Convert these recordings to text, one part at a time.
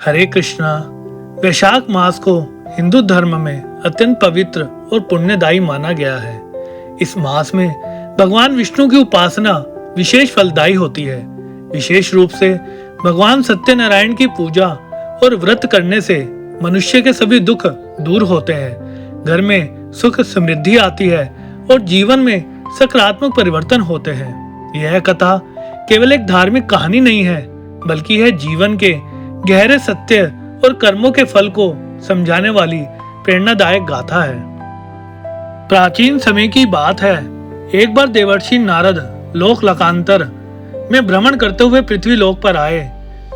हरे कृष्णा। वैशाख मास को हिंदू धर्म में अत्यंत पवित्र और पुण्यदायी माना गया है। इस मास में भगवान विष्णु की उपासना विशेष फलदायी होती है। विशेष रूप से भगवान सत्यनारायण की पूजा और व्रत करने से मनुष्य के सभी दुख दूर होते हैं, घर में सुख समृद्धि आती है और जीवन में सकारात्मक परिवर्तन होते हैं। यह कथा केवल एक धार्मिक कहानी नहीं है, बल्कि है जीवन के गहरे सत्य और कर्मों के फल को समझाने वाली प्रेरणादायक गाथा है। प्राचीन समय की बात है। एक बार देवर्षि नारद लोक लोकांतर में भ्रमण करते हुए पृथ्वी लोक पर आए।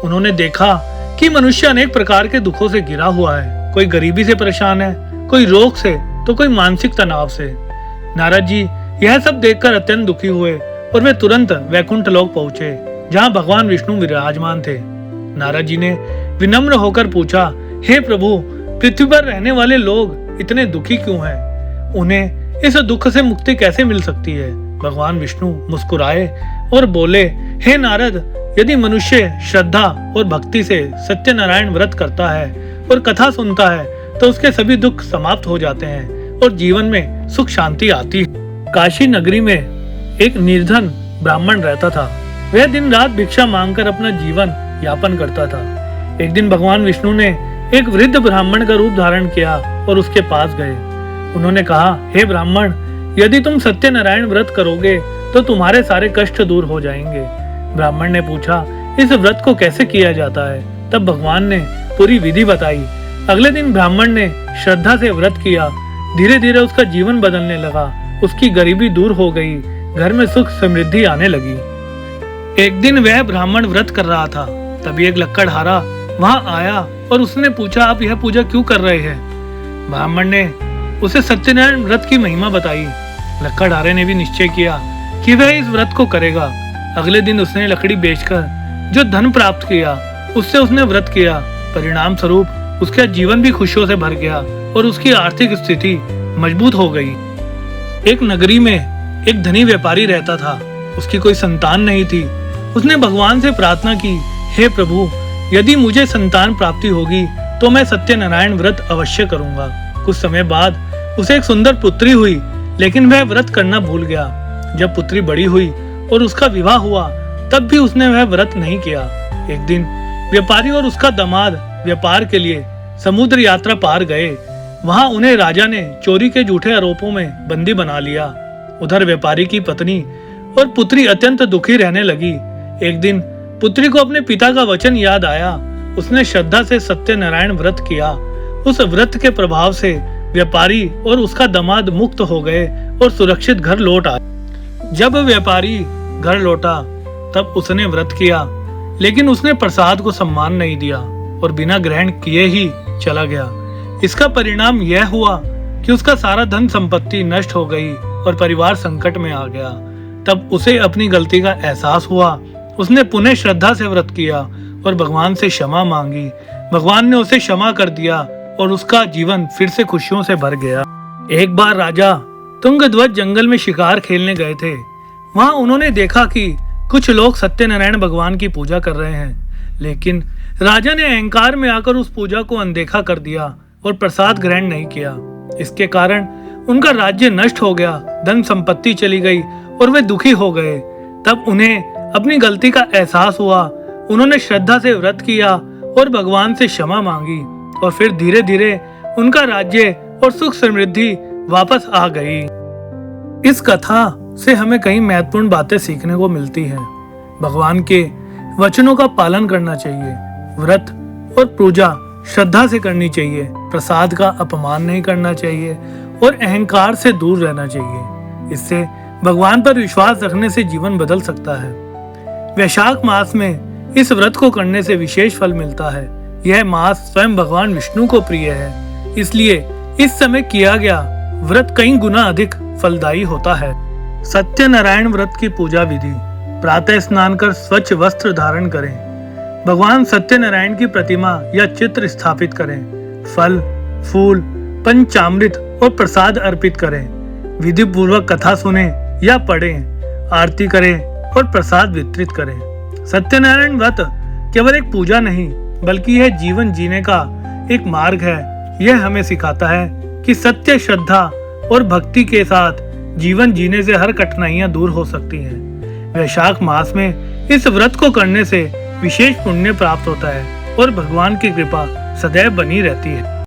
उन्होंने देखा कि मनुष्य अनेक प्रकार के दुखों से घिरा हुआ है। कोई गरीबी से परेशान है, कोई रोग से, तो कोई मानसिक तनाव से। नारद जी यह सब देखकर अत्यंत दुखी हुए और वे तुरंत वैकुंठ लोक पहुंचे, जहां भगवान विष्णु विराजमान थे। नारद जी ने विनम्र होकर पूछा, हे प्रभु, पृथ्वी पर रहने वाले लोग इतने दुखी क्यों हैं? उन्हें इस दुख से मुक्ति कैसे मिल सकती है? भगवान विष्णु मुस्कुराए और बोले, हे नारद, यदि मनुष्य श्रद्धा और भक्ति से सत्यनारायण व्रत करता है और कथा सुनता है तो उसके सभी दुख समाप्त हो जाते हैं और जीवन में सुख शांति आती है। काशी नगरी में एक निर्धन ब्राह्मण रहता था। वह दिन रात भिक्षा मांगकर अपना जीवन यापन करता था। एक दिन भगवान विष्णु ने एक वृद्ध ब्राह्मण का रूप धारण किया और उसके पास गए। उन्होंने कहा, हे ब्राह्मण, यदि तुम सत्यनारायण व्रत करोगे तो तुम्हारे सारे कष्ट दूर हो जाएंगे। ब्राह्मण ने पूछा, इस व्रत को कैसे किया जाता है? तब भगवान ने पूरी विधि बताई। अगले दिन ब्राह्मण ने श्रद्धा से व्रत किया। धीरे धीरे उसका जीवन बदलने लगा। उसकी गरीबी दूर हो गई, घर में सुख समृद्धि आने लगी। एक दिन वह ब्राह्मण व्रत कर रहा था, तभी एक लक्कड़हारा वहां आया और उसने पूछा, आप यह पूजा क्यों कर रहे हैं? ब्राह्मण ने उसे सत्यनारायण व्रत की महिमा बताई। लक्कड़हारे ने भी निश्चय किया कि वह इस व्रत को करेगा। अगले दिन उसने लकड़ी बेचकर जो धन प्राप्त किया, उससे उसने व्रत किया। परिणाम स्वरूप उसका जीवन भी खुशियों से भर गया और उसकी आर्थिक स्थिति मजबूत हो गई। एक नगरी में एक धनी व्यापारी रहता था। उसकी कोई संतान नहीं थी। उसने भगवान से प्रार्थना की, हे प्रभु, यदि मुझे संतान प्राप्ति होगी तो मैं सत्यनारायण व्रत अवश्य करूंगा। कुछ समय बाद उसे एक सुंदर पुत्री हुई, लेकिन वह व्रत करना भूल गया। जब पुत्री बड़ी हुई और उसका विवाह हुआ, तब भी उसने वह व्रत नहीं किया। एक दिन व्यापारी और उसका दामाद व्यापार के लिए समुद्र यात्रा पार गए। वहां उन्हें राजा ने चोरी के झूठे आरोपों में बंदी बना लिया। उधर व्यापारी की पत्नी और पुत्री अत्यंत दुखी रहने लगी। एक दिन पुत्री को अपने पिता का वचन याद आया। उसने श्रद्धा से सत्यनारायण व्रत किया। उस व्रत के प्रभाव से व्यापारी और उसका दामाद मुक्त हो गए और सुरक्षित घर लौट आए। जब व्यापारी घर लौटा तब उसने व्रत किया, लेकिन उसने प्रसाद को सम्मान नहीं दिया और बिना ग्रहण किए ही चला गया। इसका परिणाम यह हुआ कि उसका सारा धन संपत्ति नष्ट हो गई और परिवार संकट में आ गया। तब उसे अपनी गलती का एहसास हुआ। उसने पुनः श्रद्धा से व्रत किया और भगवान से क्षमा मांगी। भगवान ने उसे क्षमा कर दिया और उसका जीवन फिर से खुशियों से भर गया। एक बार राजा तुंगध्वज जंगल में शिकार खेलने गए थे। वहां उन्होंने देखा कि कुछ लोग सत्यनारायण भगवान की पूजा कर रहे हैं, लेकिन राजा ने अहंकार में आकर उस पूजा को अनदेखा कर दिया और प्रसाद ग्रहण नहीं किया। इसके कारण उनका राज्य नष्ट हो गया, धन संपत्ति चली गई और वे दुखी हो गए। तब उन्हें अपनी गलती का एहसास हुआ। उन्होंने श्रद्धा से व्रत किया और भगवान से क्षमा मांगी और फिर धीरे धीरे उनका राज्य और सुख समृद्धि वापस आ गई। इस कथा से हमें कई महत्वपूर्ण बातें सीखने को मिलती हैं। भगवान के वचनों का पालन करना चाहिए। व्रत और पूजा श्रद्धा से करनी चाहिए। प्रसाद का अपमान नहीं करना चाहिए और अहंकार से दूर रहना चाहिए। इससे भगवान पर विश्वास रखने से जीवन बदल सकता है। वैशाख मास में इस व्रत को करने से विशेष फल मिलता है। यह मास स्वयं भगवान विष्णु को प्रिय है, इसलिए इस समय किया गया व्रत कई गुना अधिक फलदायी होता है। सत्यनारायण व्रत की पूजा विधि: प्रातः स्नान कर स्वच्छ वस्त्र धारण करें। भगवान सत्यनारायण की प्रतिमा या चित्र स्थापित करें। फल, फूल, पंचामृत और प्रसाद अर्पित करें। विधि पूर्वक कथा सुने या पढ़ें, आरती करें और प्रसाद वितरित करें। सत्यनारायण व्रत केवल एक पूजा नहीं, बल्कि यह जीवन जीने का एक मार्ग है। यह हमें सिखाता है कि सत्य, श्रद्धा और भक्ति के साथ जीवन जीने से हर कठिनाइयां दूर हो सकती हैं। वैशाख मास में इस व्रत को करने से विशेष पुण्य प्राप्त होता है और भगवान की कृपा सदैव बनी रहती है।